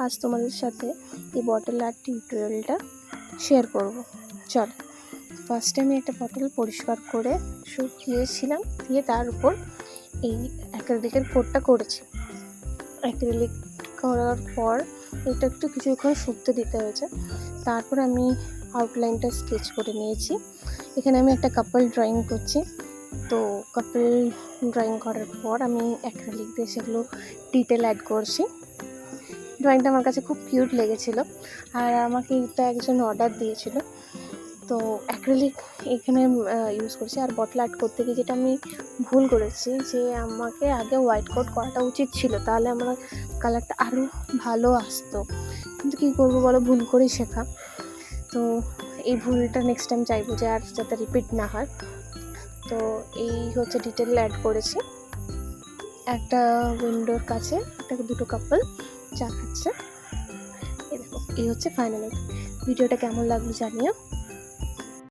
আজ তোমাদের সাথে এই বটল আর্ট টিউটোরিয়ালটা শেয়ার করব। চল, ফার্স্টে আমি একটা বটল পরিষ্কার করে শুকিয়েছিলাম, দিয়ে তার উপর এই অ্যাক্রিলিকের কোটটা করেছি। অ্যাক্রিলিক করার পর এটা একটু কিছুক্ষণ শুকতে দিতে হয়েছে। তারপর আমি আউটলাইনটা স্কেচ করে নিয়েছি। এখানে আমি একটা কাপল ড্রয়িং করছি। তো কাপল ড্রয়িং করার পর আমি অ্যাক্রিলিক দিয়ে সেগুলো ডিটেল অ্যাড করছি। ড্রয়িংটা আমার কাছে খুব কিউট লেগেছিলো, আর আমাকে এটা একজন অর্ডার দিয়েছিল। তো অ্যাক্রিলিক এখানে ইউজ করছি। আর বটল আর্ট করতে গিয়ে যেটা আমি ভুল করেছি, যে আমাকে আগে হোয়াইট কোট করাটা উচিত ছিল, তাহলে আমার কালারটা আরও ভালো আসতো। কিন্তু কী করবো বলো, ভুল করেই শেখা। তো এই ভুলটা নেক্সট টাইম চাইবো যে আর যাতে রিপিট না হয়। তো এই হচ্ছে ডিটেল অ্যাড করেছি। একটা উইন্ডোর কাছে দুটো কাপল চা খাচ্ছে। এই দেখো, এই হচ্ছে ফাইনাল। ভিডিওটা কেমন লাগলো জানিও।